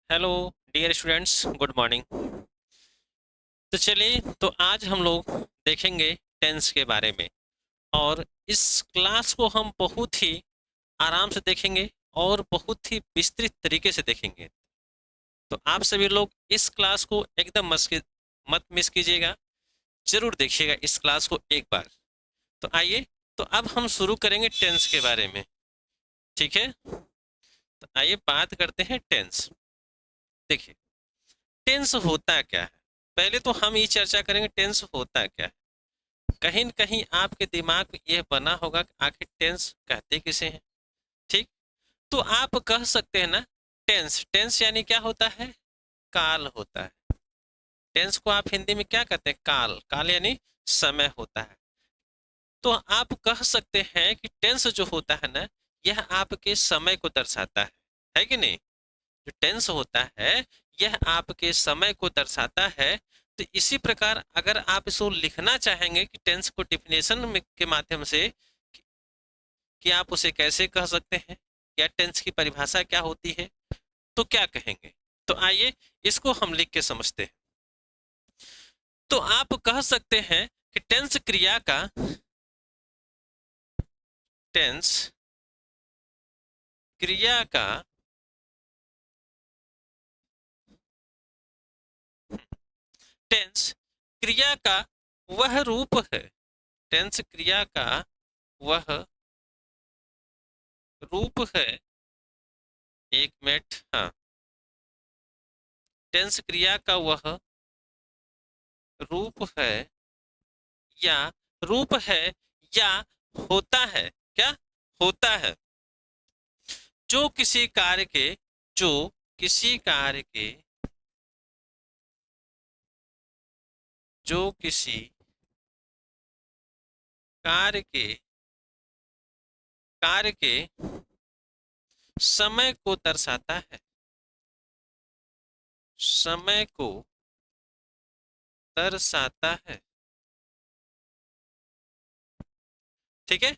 Hello dear students, good morning. तो चलिए, तो आज हम लोग देखेंगे टेंस के बारे में। और इस क्लास को हम बहुत ही आराम से देखेंगे और बहुत ही विस्तृत तरीके से देखेंगे। तो आप सभी लोग इस क्लास को एकदम मत मिस कीजिएगा। जरूर देखिएगा इस क्लास को एक बार। तो आइए, तो अब हम शुरू करेंगे टेंस के बारे में। ठीक है, तो आइए बात करते हैं टेंस। देखिए, टेंस होता क्या है। पहले तो हम ये चर्चा करेंगे टेंस होता क्या है। कहीं न कहीं आपके दिमाग में यह बना होगा कि आखिर टेंस कहते किसे हैं। ठीक, तो आप कह सकते हैं ना, टेंस टेंस यानी क्या होता है, काल होता है। टेंस को आप हिंदी में क्या कहते हैं, काल। काल यानी समय होता है। तो आप कह सकते हैं कि टेंस जो होता है ना, यह आपके समय को दर्शाता है कि नहीं। जो टेंस होता है, यह आपके समय को दर्शाता है। तो इसी प्रकार अगर आप इसको लिखना चाहेंगे कि टेंस को डिफिनेशन में के माध्यम से कि आप उसे कैसे कह सकते हैं या टेंस की परिभाषा क्या होती है, तो क्या कहेंगे। तो आइए इसको हम लिख के समझते हैं। तो आप कह सकते हैं कि टेंस क्रिया का टेंस क्रिया का वह रूप है। टेंस क्रिया का वह रूप है। एक मिनट, हाँ। टेंस क्रिया का वह रूप है या रूप है या होता है। क्या होता है, जो किसी कार्य के जो किसी कार्य के जो किसी कार्य के समय को दर्शाता है। समय को दर्शाता है। ठीक है,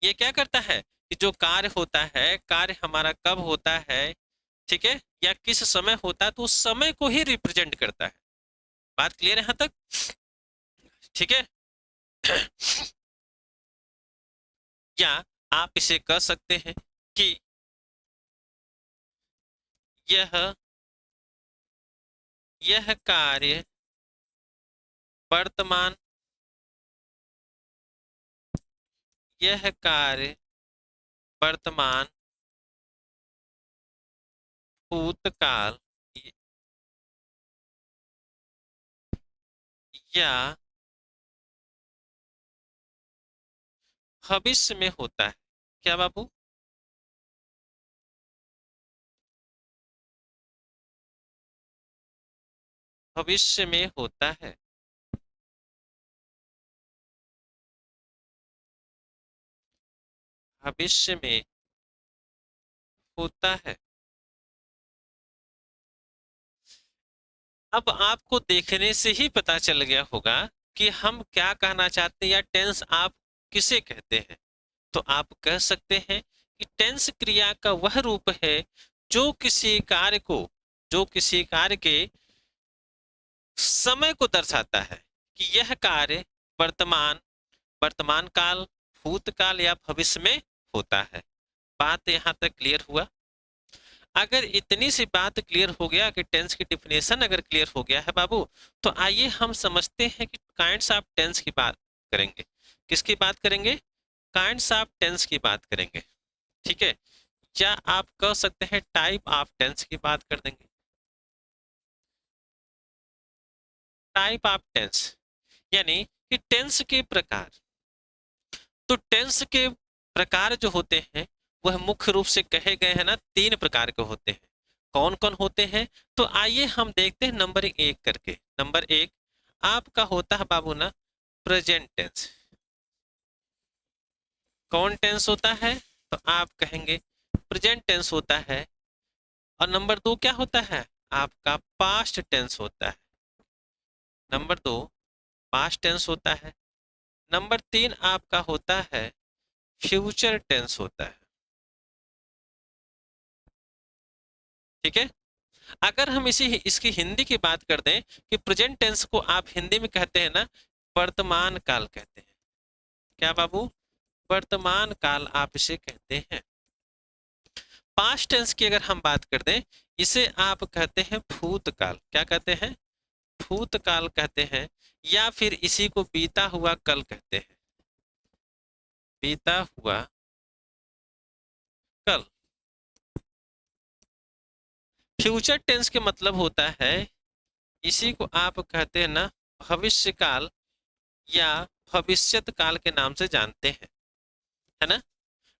ये क्या करता है कि जो कार्य होता है, कार्य हमारा कब होता है, ठीक है, या किस समय होता है, तो उस समय को ही रिप्रेजेंट करता है। बात क्लियर है यहाँ तक। ठीक है, या आप इसे कह सकते हैं कि यह यह कार्य वर्तमान यह कार्य वर्तमान भूतकाल या भविष्य में होता है। क्या बाबू, भविष्य में होता है। भविष्य में होता है। अब आपको देखने से ही पता चल गया होगा कि हम क्या कहना चाहते हैं या टेंस आप किसे कहते हैं। तो आप कह सकते हैं कि टेंस क्रिया का वह रूप है जो किसी कार्य के समय को दर्शाता है कि यह कार्य वर्तमान वर्तमान काल, भूतकाल या भविष्य में होता है। बात यहाँ तक क्लियर हुआ। अगर इतनी सी बात क्लियर हो गया कि टेंस की डिफिनेशन अगर क्लियर हो गया है बाबू, तो आइए हम समझते हैं कि काइंड्स ऑफ टेंस की बात करेंगे। किसकी बात करेंगे, काइंड्स ऑफ टेंस की बात करेंगे। ठीक है, या आप कह सकते हैं टाइप ऑफ टेंस की बात कर देंगे। टाइप ऑफ टेंस यानी कि टेंस के प्रकार। तो टेंस के प्रकार जो होते हैं, वह मुख्य रूप से कहे गए हैं ना, 3 प्रकार के होते हैं। कौन कौन होते हैं, तो आइए हम देखते हैं नंबर एक करके। नंबर एक आपका होता है बाबू ना, प्रेजेंट टेंस। कौन टेंस होता है, तो आप कहेंगे प्रेजेंट टेंस होता है। और नंबर 2 क्या होता है, आपका पास्ट टेंस होता है। नंबर 2 पास्ट टेंस होता है। नंबर 3 आपका होता है फ्यूचर टेंस होता है। ठीक है, अगर हम इसकी हिंदी की बात कर दें कि प्रेजेंट टेंस को आप हिंदी में कहते हैं ना, वर्तमान काल कहते हैं। क्या बाबू? वर्तमान काल आप इसे कहते हैं। पास्ट टेंस की अगर हम बात कर दें, इसे आप कहते हैं भूतकाल। क्या कहते हैं? भूतकाल कहते हैं, या फिर इसी को बीता हुआ कल कहते हैं। बीता हुआ कल। फ्यूचर टेंस के मतलब होता है, इसी को आप कहते हैं ना भविष्य काल या भविष्यत काल के नाम से जानते हैं, है ना।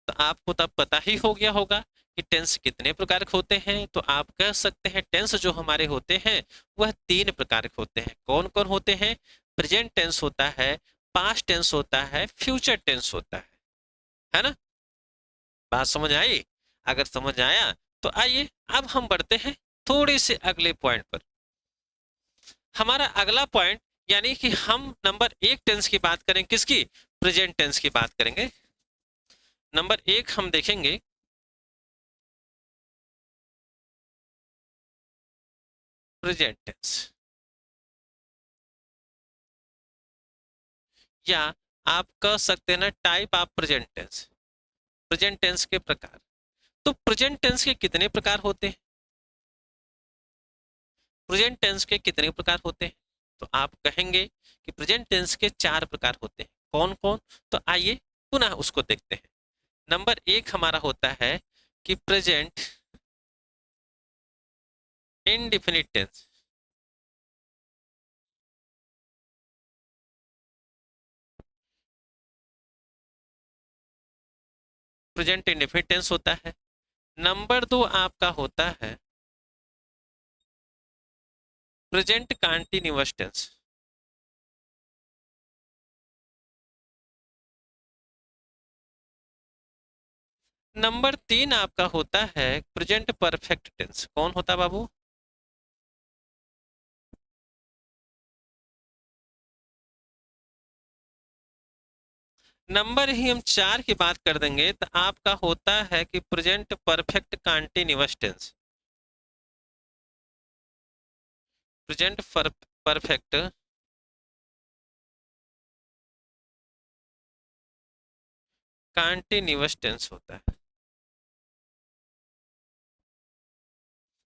तो आपको तब पता ही हो गया होगा कि टेंस कितने प्रकार के होते हैं। तो आप कह सकते हैं टेंस जो हमारे होते हैं वह 3 प्रकार के होते हैं। कौन कौन होते हैं? प्रेजेंट टेंस होता है, पास्ट टेंस होता है, फ्यूचर टेंस होता है ना। बात समझ आई? अगर समझ आया तो आइए अब हम बढ़ते हैं थोड़े से अगले पॉइंट पर। हमारा अगला पॉइंट यानी कि हम नंबर 1 टेंस की बात करें, किसकी? प्रेजेंट टेंस की बात करेंगे। नंबर 1 हम देखेंगे प्रेजेंट टेंस, या आप कह सकते हैं ना type of present tense. Present tense के प्रकार। तो प्रेजेंट टेंस के कितने प्रकार होते हैं? प्रेजेंट टेंस के कितने प्रकार होते हैं? तो आप कहेंगे कि प्रेजेंट टेंस के 4 प्रकार होते हैं। कौन कौन? तो आइए पुनः उसको देखते हैं। नंबर 1 हमारा होता है कि present indefinite tense. Present indefinite tense होता है। नंबर 2 आपका होता है प्रेजेंट कंटीन्यूअस टेंस। नंबर 3 आपका होता है प्रेजेंट परफेक्ट टेंस। कौन होता बाबू? नंबर ही हम 4 की बात कर देंगे तो आपका होता है कि present perfect continuous tense. Present perfect continuous tense होता है।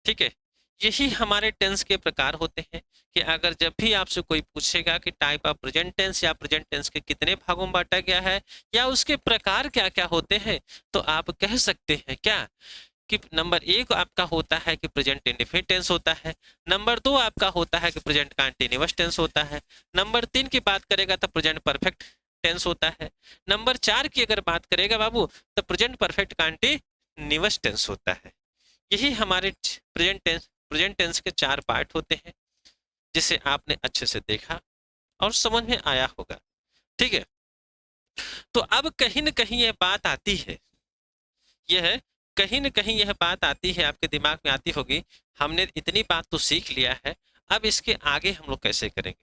ठीक है। यही हमारे टेंस के प्रकार होते हैं कि अगर जब भी आपसे कोई पूछेगा कि टाइप ऑफ प्रेजेंट टेंस या प्रेजेंट टेंस के कितने भागों में बांटा गया है या उसके प्रकार क्या क्या होते हैं, तो आप कह सकते हैं क्या कि नंबर 1 आपका होता है कि प्रेजेंट इंडेफिनिट टेंस होता है। नंबर 2 आपका होता है कि प्रेजेंट कंटीन्यूअस टेंस होता है। नंबर 3 की बात करेगा तो प्रेजेंट परफेक्ट टेंस होता है। नंबर 4 की अगर बात करेगा बाबू तो प्रेजेंट परफेक्ट कंटीन्यूअस टेंस होता है। यही हमारे प्रेजेंट टेंस के 4 पार्ट होते हैं, जिसे आपने अच्छे से देखा और समझ में आया होगा। ठीक है। तो अब कहीं न कहीं यह बात आती है, यह कहीं न कहीं यह बात आती है, आपके दिमाग में आती होगी, हमने इतनी बात तो सीख लिया है, अब इसके आगे हम लोग कैसे करेंगे?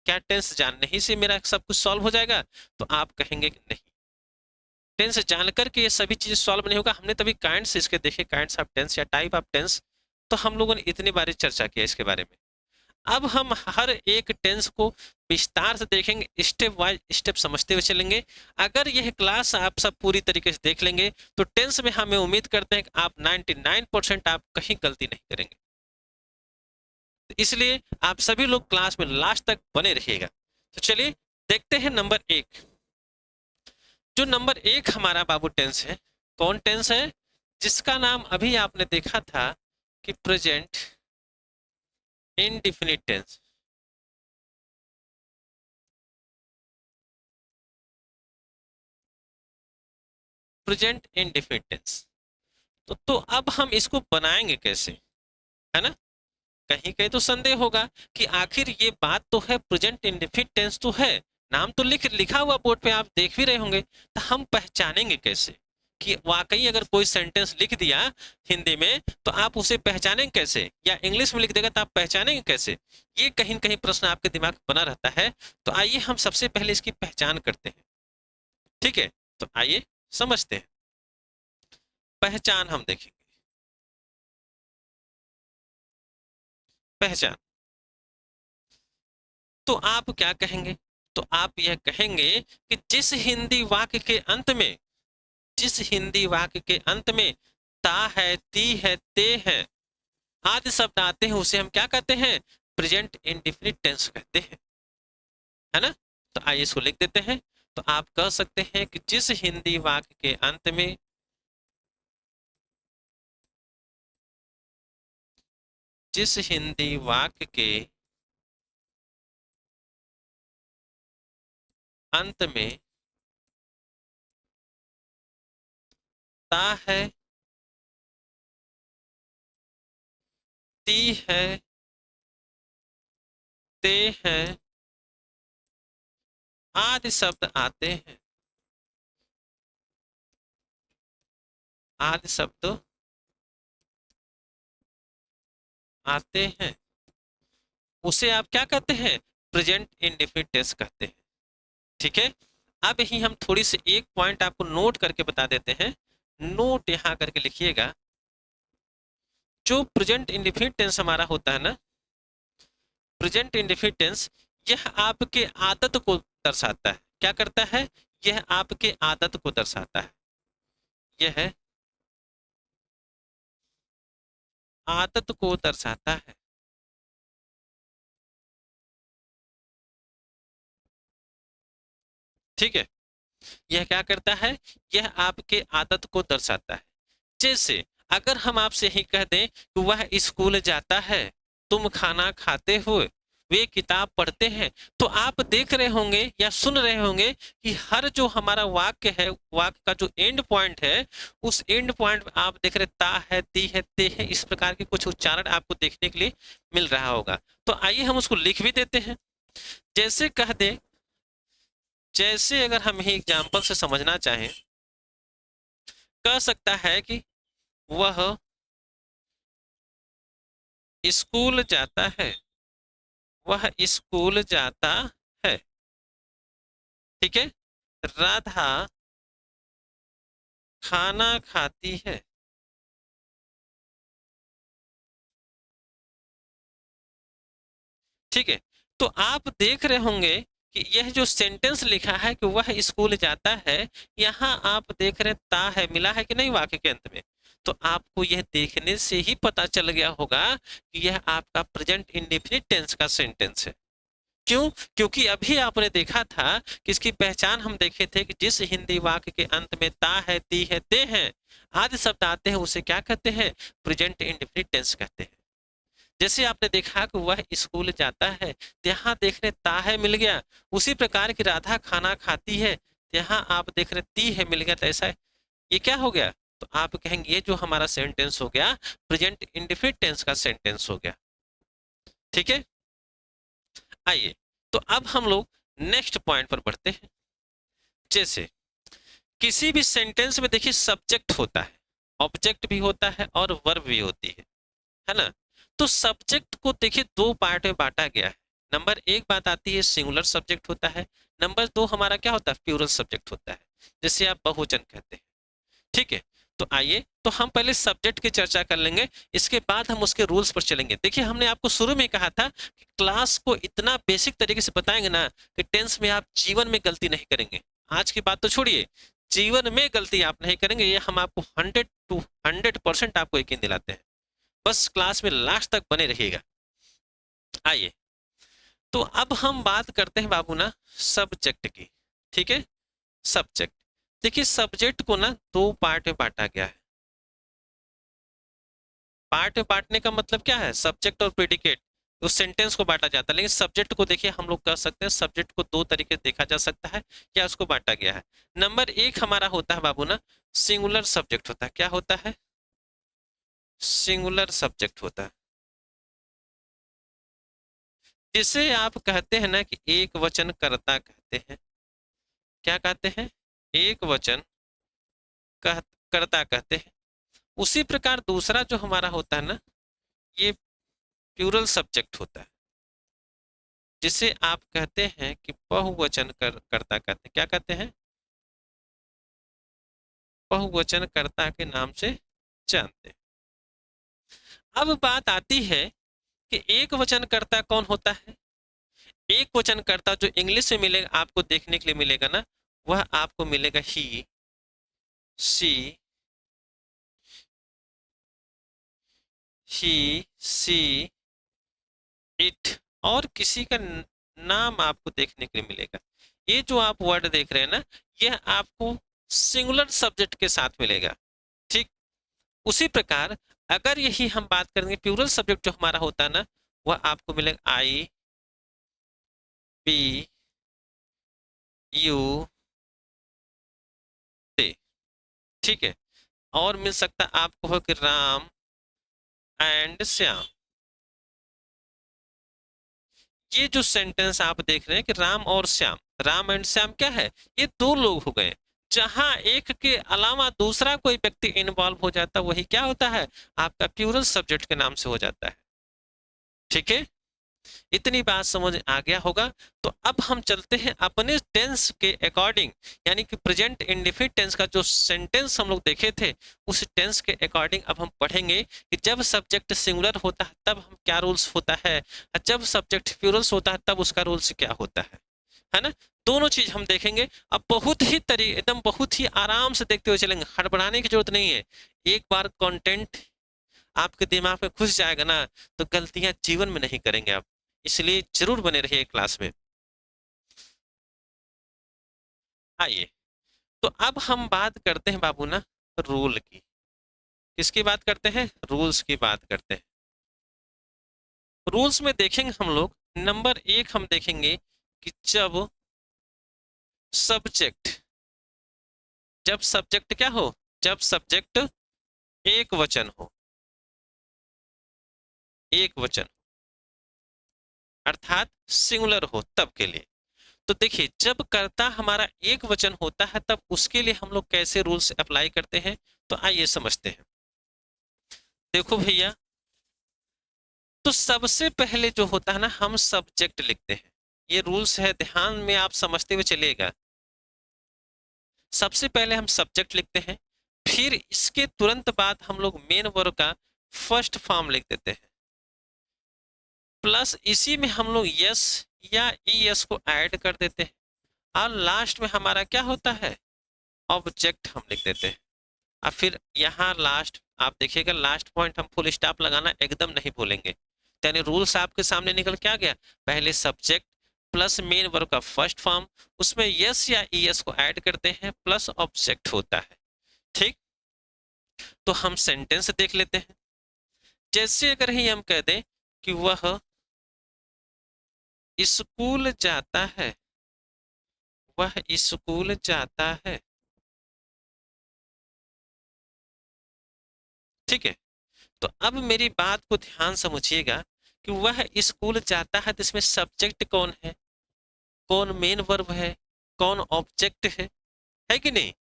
क्या टेंस जानने ही से मेरा सब कुछ सॉल्व हो जाएगा? तो आप कहेंगे कि नहीं, टेंस जानकर के ये सभी चीजें सॉल्व नहीं होगा। हमने तभी काइंड्स इसके देखे, काइंड्स ऑफ टेंस या टाइप ऑफ टेंस, तो हम लोगों ने इतनी बारी चर्चा किया इसके बारे में। अब हम हर एक टेंस को विस्तार से देखेंगे, स्टेप बाय स्टेप समझते हुए चलेंगे। अगर यह क्लास आप सब पूरी तरीके से देख लेंगे तो टेंस में हमें उम्मीद करते हैं कि आप 99% आप कहीं गलती नहीं करेंगे। तो इसलिए आप सभी लोग क्लास में लास्ट तक बने रहिएगा। तो चलिए देखते हैं नंबर 1। जो नंबर 1 हमारा बाबू टेंस है, कौन टेंस है? जिसका नाम अभी आपने देखा था कि present indefinite tense. Present indefinite tense. तो अब हम इसको बनाएंगे कैसे, है ना। कहीं कहीं तो संदेह होगा कि आखिर ये बात तो है, प्रेजेंट इंडेफिनिट टेंस तो है, नाम तो लिखा हुआ बोर्ड पे आप देख भी रहे होंगे, तो हम पहचानेंगे कैसे कि वाकई अगर कोई सेंटेंस लिख दिया हिंदी में तो आप उसे पहचानेंगे कैसे, या इंग्लिश में लिख देगा तो आप पहचानेंगे कैसे? ये कहीं न कहीं प्रश्न आपके दिमाग में बना रहता है। तो आइए हम सबसे पहले इसकी पहचान करते हैं। ठीक है। तो आइए समझते हैं। पहचान हम देखेंगे। पहचान। तो आप क्या कहेंगे? तो आप यह कहेंगे कि जिस हिंदी वाक्य के अंत में, जिस हिंदी वाक्य के अंत में ता है, ती है, ते है आदि शब्द आते हैं उसे हम क्या कहते हैं? प्रेजेंट इंडेफिनिट टेंस कहते हैं, है ना? तो आइए इसको लिख देते हैं। तो आप कह सकते हैं कि जिस हिंदी वाक्य के अंत में, जिस हिंदी वाक्य के अंत में ता है, ती है, ते है आदि शब्द आते हैं, आदि शब्द आते हैं, उसे आप क्या कहते हैं? प्रेजेंट इंडेफिनिट टेंस कहते हैं। ठीक है, अब ही हम थोड़ी सी एक पॉइंट आपको नोट करके बता देते हैं। नोट यहां करके लिखिएगा। जो प्रेजेंट इंडेफिनिट टेंस हमारा होता है ना, प्रेजेंट इंडेफिनिट टेंस, यह आपके आदत को दर्शाता है। क्या करता है? यह आपके आदत को दर्शाता है। यह आदत को दर्शाता है। ठीक है, यह क्या करता है? यह आपके आदत को दर्शाता है। जैसे अगर हम आपसे ही कह दें कि वह स्कूल जाता है, तुम खाना खाते हो, वे किताब पढ़ते हैं, तो आप देख रहे होंगे या सुन रहे होंगे कि हर जो हमारा वाक्य है, वाक्य का जो एंड पॉइंट है, उस एंड पॉइंट में आप देख रहे ता है, ती है, ते है, इस प्रकार के कुछ उच्चारण आपको देखने के लिए मिल रहा होगा। तो आइए हम उसको लिख भी देते हैं। जैसे कह दे, जैसे अगर हम ही एग्जाम्पल से समझना चाहें, कह सकता है कि वह स्कूल जाता है, वह स्कूल जाता है। ठीक है, राधा खाना खाती है। ठीक है, तो आप देख रहे होंगे कि यह जो सेंटेंस लिखा है कि वह स्कूल जाता है, यहाँ आप देख रहे ता है मिला है कि नहीं वाक्य के अंत में। तो आपको यह देखने से ही पता चल गया होगा कि यह आपका प्रेजेंट इंडेफिनिट टेंस का सेंटेंस है। क्यों? क्योंकि अभी आपने देखा था कि इसकी पहचान हम देखे थे कि जिस हिंदी वाक्य के अंत में ता है, ती है, ते हैं आदि शब्द आते हैं उसे क्या कहते हैं? प्रेजेंट इंडेफिनिट टेंस कहते हैं। जैसे आपने देखा कि वह स्कूल जाता है, तो यहाँ देख रहे ता है मिल गया। उसी प्रकार की राधा खाना खाती है, तो यहाँ आप देख रहे ती है मिल गया। तो ऐसा ये क्या हो गया? तो आप कहेंगे ये जो हमारा सेंटेंस हो गया प्रेजेंट इंडेफिनिट टेंस का सेंटेंस हो गया। ठीक है, आइए तो अब हम लोग नेक्स्ट पॉइंट पर बढ़ते हैं। जैसे किसी भी सेंटेंस में देखिए सब्जेक्ट होता है, ऑब्जेक्ट भी होता है और वर्ब भी होती है ना? तो सब्जेक्ट को देखिए दो पार्ट में बांटा गया है। नंबर एक बात आती है सिंगुलर सब्जेक्ट होता है, नंबर दो हमारा क्या होता है? प्लूरल सब्जेक्ट होता है, जिसे आप बहुवचन कहते हैं। ठीक है, तो आइए तो हम पहले सब्जेक्ट की चर्चा कर लेंगे, इसके बाद हम उसके रूल्स पर चलेंगे। देखिए हमने आपको शुरू में कहा था कि क्लास को इतना बेसिक तरीके से बताएंगे ना कि टेंस में आप जीवन में गलती नहीं करेंगे। आज की बात तो छोड़िए, जीवन में गलती आप नहीं करेंगे, ये हम आपको 100% आपको यकीन दिलाते हैं। बस क्लास में लास्ट तक बने रहिएगा। आइए तो अब हम बात करते हैं बाबू ना सब्जेक्ट की। ठीक है, सब्जेक्ट, देखिए सब्जेक्ट को ना दो पार्ट में बांटा गया है। पार्ट में बांटने का मतलब क्या है? सब्जेक्ट और प्रेडिकेट, उस सेंटेंस को बांटा जाता है। लेकिन सब्जेक्ट को देखिए हम लोग कह सकते हैं सब्जेक्ट को दो तरीके से देखा जा सकता है या उसको बांटा गया है। नंबर एक हमारा होता है बाबू ना सिंगुलर सब्जेक्ट होता है। क्या होता है? सिंगुलर सब्जेक्ट होता है, जिसे आप कहते हैं ना कि एक वचन कर्ता कहते हैं। क्या कहते हैं? एक वचन कह कर्ता कहते हैं। उसी प्रकार दूसरा जो हमारा होता है ना, ये प्लूरल सब्जेक्ट होता है, जिसे आप कहते हैं कि बहुवचन कर्ता कहते हैं। क्या कहते हैं? बहुवचन कर्ता के नाम से जानते हैं। अब बात आती है कि एक वचन कर्ता कौन होता है? एक वचन कर्ता जो इंग्लिश में मिलेगा, आपको देखने के लिए मिलेगा ना, वह आपको मिलेगा ही, सी, सी, इट, और किसी का नाम आपको देखने के लिए मिलेगा। ये जो आप वर्ड देख रहे हैं ना, यह आपको सिंगुलर सब्जेक्ट के साथ मिलेगा। ठीक, उसी प्रकार अगर यही हम बात करेंगे प्लूरल सब्जेक्ट जो हमारा होता है ना, वह आपको मिलेगा आई, बी, यू, दे। ठीक है, और मिल सकता है आपको हो कि राम एंड श्याम। ये जो सेंटेंस आप देख रहे हैं कि राम और श्याम, राम एंड श्याम क्या है? ये दो लोग हो गए। जहां एक के अलावा दूसरा कोई व्यक्ति इन्वॉल्व हो जाता है, वही क्या होता है? आपका प्लूरल सब्जेक्ट के नाम से हो जाता है। ठीक है, इतनी बात समझ आ गया होगा। तो अब हम चलते हैं अपने टेंस के अकॉर्डिंग, यानी कि प्रेजेंट इंडेफिनिट टेंस का जो सेंटेंस हम लोग देखे थे, उस टेंस के अकॉर्डिंग अब हम पढ़ेंगे कि जब सब्जेक्ट सिंगुलर होता है तब हम क्या रूल्स होता है, और जब सब्जेक्ट प्लूरल्स होता है तब उसका रूल्स क्या होता है ना। दोनों चीज हम देखेंगे। अब बहुत ही एकदम बहुत ही आराम से देखते हुए चलेंगे, हड़बड़ाने की जरूरत नहीं है। एक बार कंटेंट आपके दिमाग में घुस जाएगा ना, तो गलतियां जीवन में नहीं करेंगे आप। इसलिए जरूर बने रहिए क्लास में। आइए, तो अब हम बात करते हैं बाबू ना रूल की। किसकी बात करते हैं? रूल्स की बात करते हैं। रूल्स में देखेंगे हम लोग, नंबर एक हम देखेंगे कि सब्जेक्ट जब सब्जेक्ट क्या हो? जब सब्जेक्ट एक वचन हो, एक वचन अर्थात सिंगुलर हो, तब के लिए। तो देखिए, जब कर्ता हमारा एक वचन होता है तब उसके लिए हम लोग कैसे रूल्स अप्लाई करते हैं, तो आइए समझते हैं। देखो भैया, तो सबसे पहले जो होता है ना, हम सब्जेक्ट लिखते हैं। ये रूल्स है, ध्यान में आप समझते हुए चलिएगा। सबसे पहले हम सब्जेक्ट लिखते हैं, फिर इसके तुरंत बाद हम लोग मेन वर्ब का फर्स्ट फॉर्म लिख देते हैं, प्लस इसी में हम लोग यस या ईएस को ऐड कर देते हैं, और लास्ट में हमारा क्या होता है? ऑब्जेक्ट हम लिख देते हैं। अब फिर यहाँ लास्ट आप देखिएगा, लास्ट पॉइंट हम फुल स्टॉप लगाना एकदम नहीं भूलेंगे। यानी रूल्स आपके सामने निकल के आ गया, पहले सब्जेक्ट प्लस मेन वर्ब का फर्स्ट फॉर्म, उसमें यस या ईएस को ऐड करते हैं, प्लस ऑब्जेक्ट होता है। ठीक, तो हम सेंटेंस देख लेते हैं। जैसे अगर ही हम कह दें कि वह स्कूल जाता है, वह स्कूल जाता है। ठीक है, तो अब मेरी बात को ध्यान समझिएगा कि वह स्कूल जाता है, तो इसमें सब्जेक्ट कौन है, कौन मेन वर्ब है, कौन ऑब्जेक्ट है कि नहीं?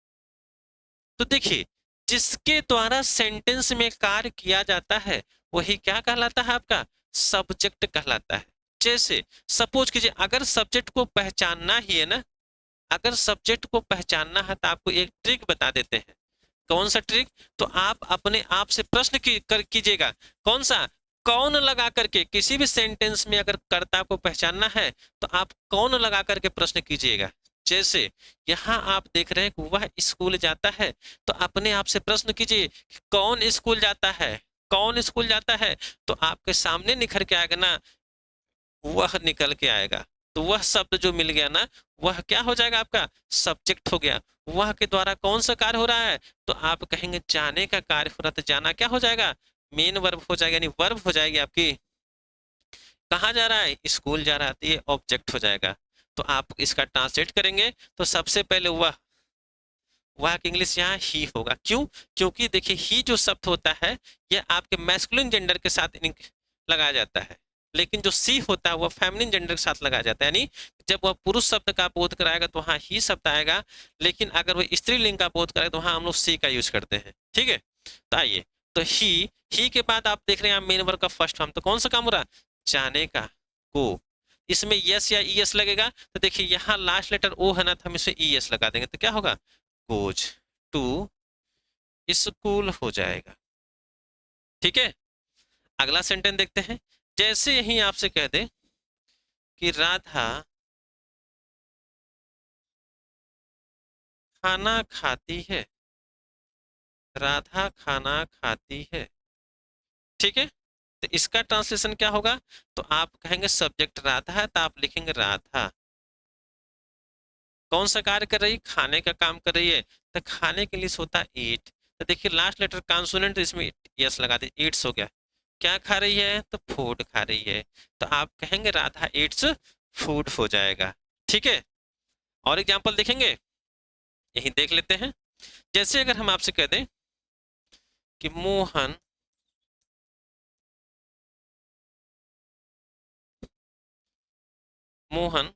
तो देखिए, जिसके द्वारा सेंटेंस में कार्य किया जाता है वही क्या कहलाता है? आपका सब्जेक्ट कहलाता है। जैसे सपोज कीजिए, अगर सब्जेक्ट को पहचानना ही है ना, अगर सब्जेक्ट को पहचानना है तो आपको एक ट्रिक बता देते हैं। कौन सा ट्रिक? तो आप अपने आप से प्रश्न कीजिएगा। कौन सा? कौन लगा करके, किसी भी सेंटेंस में अगर कर्ता को पहचानना है तो आप कौन लगा करके प्रश्न कीजिएगा। जैसे यहाँ आप देख रहे हैं कि वह स्कूल जाता है, तो अपने आप से प्रश्न कीजिए कौन स्कूल जाता है, कौन स्कूल जाता है, तो आपके सामने निखर के आएगा ना, वह निकल के आएगा। तो वह शब्द जो मिल गया ना, वह क्या हो जाएगा? आपका सब्जेक्ट हो गया। वह के द्वारा कौन सा कार्य हो रहा है? तो आप कहेंगे जाने का कार्य हो रहा है, तो जाना क्या हो जाएगा? मेन वर्ब हो जाएगा, यानी वर्ब हो जाएगी आपकी। कहाँ जा रहा है? स्कूल जा रहा है, तो ये ऑब्जेक्ट हो जाएगा। तो आप इसका ट्रांसलेट करेंगे तो सबसे पहले वह की इंग्लिश यहाँ ही होगा। क्यों? क्योंकि देखिए, ही जो शब्द होता है यह आपके मैस्कुलिन जेंडर के साथ लगाया जाता है, लेकिन जो सी होता है वह फेमिनिन जेंडर के साथ लगाया जाता है। यानी जब वह पुरुष शब्द का बोध कराएगा तो वहाँ ही शब्द आएगा, लेकिन अगर वह स्त्रीलिंग का बोध कराएगा तो वहाँ हम लोग सी का यूज करते हैं। ठीक है, तो आइए, तो ही के बाद आप देख रहे हैं मेन वर्ब का फर्स्ट फॉर्म, तो कौन सा काम हो रहा? जाने का, को। इसमें यस या ईएस लगेगा, तो देखिए यहाँ लास्ट लेटर ओ है ना, तो हम इसमें ईएस लगा देंगे, तो क्या होगा? गोज टू स्कूल हो जाएगा। ठीक है, अगला सेंटेंस देखते हैं। जैसे यही आपसे कह दे कि राधा खाना खाती है, राधा खाना खाती है, ठीक है। तो इसका ट्रांसलेशन क्या होगा? तो आप कहेंगे सब्जेक्ट राधा है, तो आप लिखेंगे राधा कौन सा कार्य कर रही है? खाने का काम कर रही है। तो खाने के लिए होता है ईट। तो देखिए लास्ट लेटर कॉन्सोनेंट, इसमें यस लगा दे, ईट्स हो गया। क्या खा रही है? तो फूड खा रही है। तो आप कहेंगे राधा ईट्स फूड हो जाएगा, ठीक है। और एग्जाम्पल देखेंगे, यही देख लेते हैं। जैसे अगर हम आपसे कह दें कि मोहन मोहन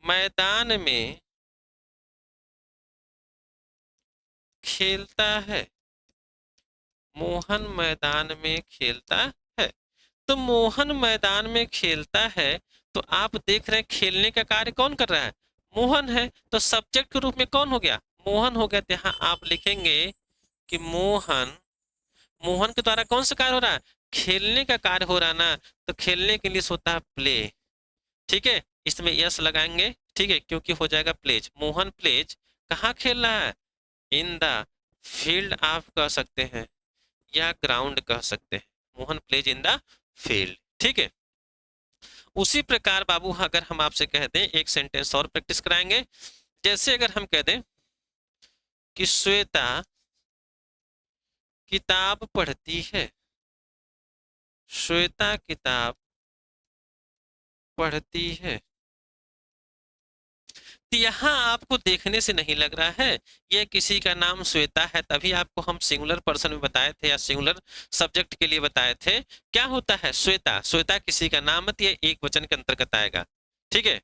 मैदान में खेलता है, मोहन मैदान में खेलता है। तो मोहन मैदान में खेलता है, तो आप देख रहे हैं खेलने का कार्य कौन कर रहा है? मोहन है। तो सब्जेक्ट के रूप में कौन हो गया? मोहन हो गया। तो यहाँ आप लिखेंगे कि मोहन, मोहन के द्वारा कौन सा कार्य हो रहा है? खेलने का कार्य हो रहा है ना। तो खेलने के लिए होता है प्ले, ठीक है। इसमें यस लगाएंगे, ठीक है, क्योंकि हो जाएगा प्लेज। मोहन प्लेज कहाँ खेल रहा है? इन द फील्ड आप कह सकते हैं, या ग्राउंड कह सकते हैं। Mohan plays in the field, ठीक है। उसी प्रकार बाबू अगर हम आपसे कह दें, एक सेंटेंस और प्रैक्टिस कराएंगे। जैसे अगर हम कह दें कि श्वेता किताब पढ़ती है, श्वेता किताब पढ़ती है। तो यहाँ आपको देखने से नहीं लग रहा है यह किसी का नाम श्वेता है, तभी आपको हम सिंगुलर पर्सन में बताए थे या सिंगुलर सब्जेक्ट के लिए बताए थे। क्या होता है? श्वेता, श्वेता किसी का नाम मत, ये एक वचन के अंतर्गत आएगा, ठीक है।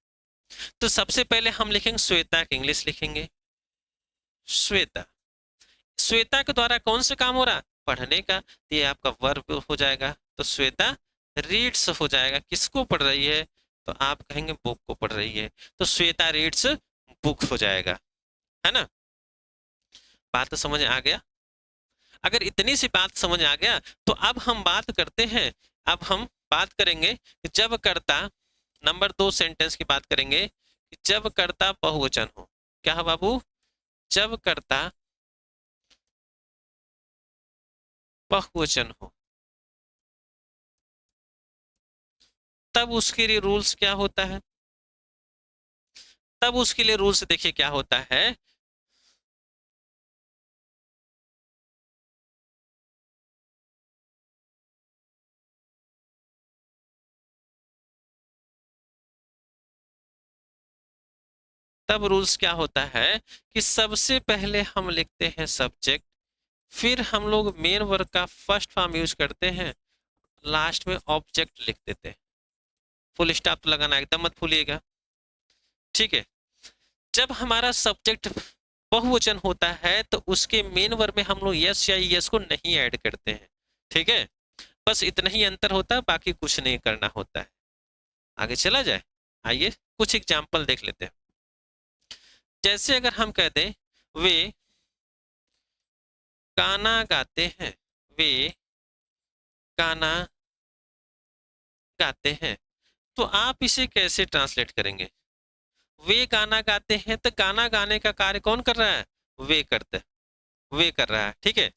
तो सबसे पहले हम लिखेंगे श्वेता की इंग्लिश लिखेंगे श्वेता। श्वेता के द्वारा कौन सा काम हो रहा? पढ़ने का। तो ये आपका वर्ब हो जाएगा। तो श्वेता रीड्स हो जाएगा। किसको पढ़ रही है? तो आप कहेंगे बुक को पढ़ रही है। तो श्वेता रीड्स बुक हो जाएगा, है ना। बात तो समझ आ गया? अगर इतनी सी बात समझ आ गया, तो अब हम बात करते हैं। अब हम बात करेंगे कि जब कर्ता, नंबर 2 सेंटेंस की बात करेंगे कि जब कर्ता बहुवचन हो। क्या है बाबू? जब कर्ता बहुवचन हो, तब उसके लिए रूल्स क्या होता है? तब उसके लिए रूल्स देखिए क्या होता है। तब रूल्स क्या होता है कि सबसे पहले हम लिखते हैं सब्जेक्ट, फिर हम लोग मेन वर्ब का फर्स्ट फॉर्म यूज करते हैं, लास्ट में ऑब्जेक्ट लिख देते हैं। फुल स्टॉप तो लगाना एकदम मत भूलिएगा, ठीक है। जब हमारा सब्जेक्ट बहुवचन होता है तो उसके मेन वर्ब में हम लोग यस या यस को नहीं ऐड करते हैं, ठीक है। बस इतना ही अंतर होता है, बाकी कुछ नहीं करना होता है। आगे चला जाए, आइए कुछ एग्जाम्पल देख लेते हैं। जैसे अगर हम कह दें वे गाना गाते हैं, वे गाना गाते हैं, तो आप इसे कैसे ट्रांसलेट करेंगे? वे गाना गाते हैं, तो गाना गाने का कार्य कौन कर रहा है? वे करते, वे कर रहा है, ठीक है।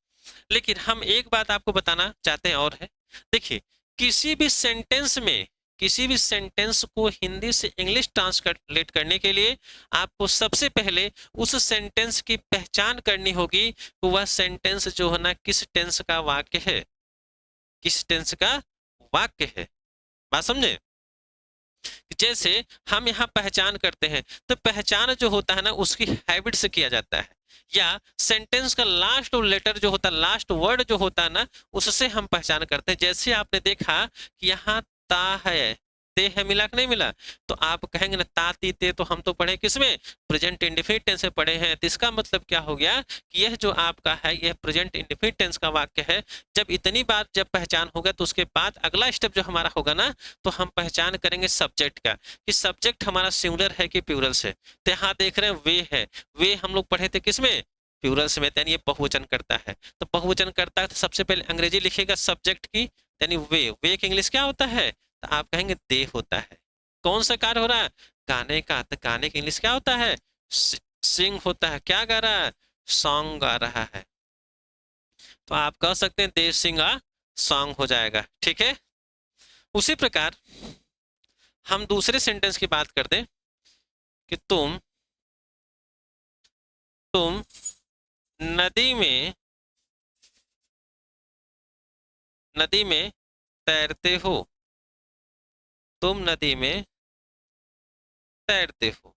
लेकिन हम एक बात आपको बताना चाहते हैं और है, देखिए किसी भी सेंटेंस में, किसी भी सेंटेंस को हिंदी से इंग्लिश ट्रांसलेट करने के लिए आपको सबसे पहले उस सेंटेंस की पहचान करनी होगी कि वह सेंटेंस जो है ना किस टेंस का वाक्य है, किस टेंस का वाक्य है। बात समझे? जैसे हम यहाँ पहचान करते हैं, तो पहचान जो होता है ना उसकी हैबिट से किया जाता है, या सेंटेंस का लास्ट लेटर जो होता है, लास्ट वर्ड जो होता है ना, उससे हम पहचान करते हैं। जैसे आपने देखा कि यहाँ ता है, ते है, मिला कि नहीं मिला? तो आप कहेंगे ना ता ती ते, तो हम तो पढ़े किसमें? प्रेजेंट इंडेफिनिट टेंस में पढ़े हैं। तो इसका मतलब क्या हो गया कि यह जो आपका है यह प्रेजेंट इंडेफिनिट टेंस का वाक्य है। जब इतनी बात जब पहचान होगा तो उसके बाद अगला स्टेप जो हमारा होगा ना, तो हम पहचान करेंगे सब्जेक्ट का, कि सब्जेक्ट हमारा सिंगुलर है कि प्लूरल से। तो यहाँ देख रहे हैं वे है, वे हम लोग पढ़े थे किसमें? प्लूरल समेत, यानी ये बहुवचन करता है। तो बहुवचन करता है तो सबसे पहले अंग्रेजी लिखेगा सब्जेक्ट की, यानी वे की इंग्लिश क्या होता है, तो आप कहेंगे दे होता है। कौन सा कार्य हो रहा है, गाने का, तो गाने की इंग्लिश क्या होता है, सिंग होता है। क्या गा रहा है, सॉन्ग गा रहा है। तो आप कह सकते हैं दे सिंग अ सॉन्ग हो जाएगा, ठीक है। उसी प्रकार हम दूसरे सेंटेंस की बात करते हैं कि तुम नदी में तैरते हो, तुम नदी में तैरते हो।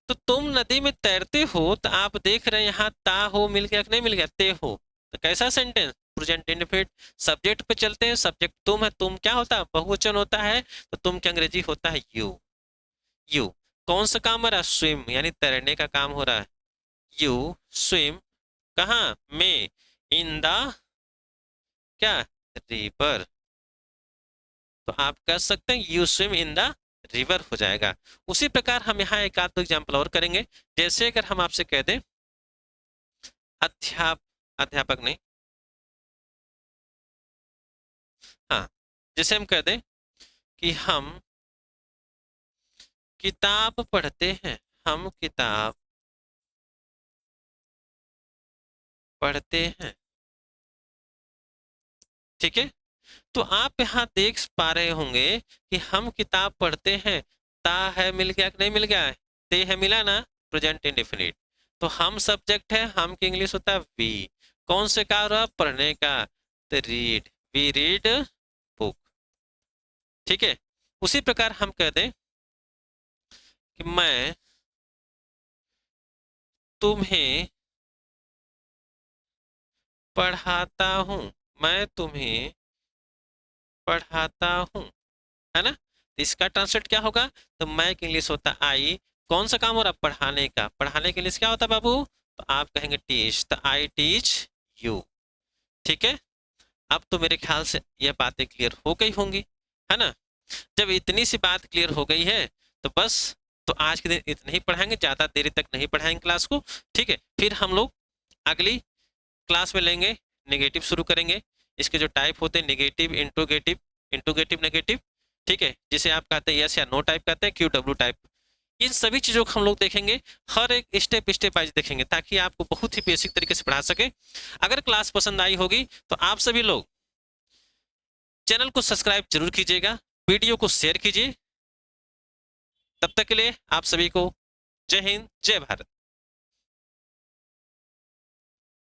तो तुम नदी में तैरते हो, तो आप देख रहे हैं यहाँ ता हो मिल गया कि नहीं मिल गया, ते हो। तो कैसा सेंटेंस, प्रेजेंट इंडेफिनिट। सब्जेक्ट पे चलते हैं, सब्जेक्ट तुम है, तुम क्या होता है, बहुवचन होता है, तो तुम की अंग्रेजी होता है यू। कौन सा काम हो रहा है, स्विम, यानी तैरने का काम हो रहा है। यू स्विम कहाँ में, इन द क्या, रिवर। तो आप कह सकते हैं you swim in the river हो जाएगा। उसी प्रकार हम यहाँ एक आध एग्जाम्पल और करेंगे। जैसे अगर हम आपसे कह दें अध्यापक नहीं, हाँ, जैसे हम कह दें कि हम किताब पढ़ते हैं, हम किताब पढ़ते हैं, ठीक है। तो आप यहाँ देख पा रहे होंगे कि हम किताब पढ़ते हैं, ता है मिल गया कि नहीं मिल गया है, ते है मिला ना, प्रेजेंट इंडेफिनिट। तो हम सब्जेक्ट है, हम की इंग्लिश होता है वी। कौन से का रहा, पढ़ने का, तो रीड, वी रीड बुक, ठीक है। उसी प्रकार हम कह दें कि मैं तुम्हें पढ़ाता हूँ, मैं तुम्हें पढ़ाता हूँ, है ना। तो इसका ट्रांसलेट क्या होगा, तो मैं की इंग्लिश होता आई। कौन सा काम हो रहा, पढ़ाने का, पढ़ाने के इंग्लिश क्या होता है बाबू, तो आप कहेंगे टीच, तो आई टीच यू, ठीक है। अब तो मेरे ख्याल से यह बातें क्लियर हो गई होंगी, है ना। जब इतनी सी बात क्लियर हो गई है तो बस, तो आज के दिन इतना ही पढ़ाएंगे, ज्यादा देरी तक नहीं पढ़ाएंगे क्लास को, ठीक है। फिर हम लोग अगली क्लास में लेंगे, नेगेटिव शुरू करेंगे। इसके जो टाइप होते हैं, नेगेटिव, इंट्रोगेटिव, इंट्रोगेटिव नेगेटिव, ठीक है, जिसे आप कहते हैं यस या नो टाइप कहते हैं, QW टाइप। इन सभी चीजों को हम लोग देखेंगे, हर एक स्टेप स्टेप वाइज देखेंगे, ताकि आपको बहुत ही बेसिक तरीके से पढ़ा सके। अगर क्लास पसंद आई होगी तो आप सभी लोग चैनल को सब्सक्राइब जरूर कीजिएगा, वीडियो को शेयर कीजिए। तब तक के लिए आप सभी को जय हिंद, जय भारत।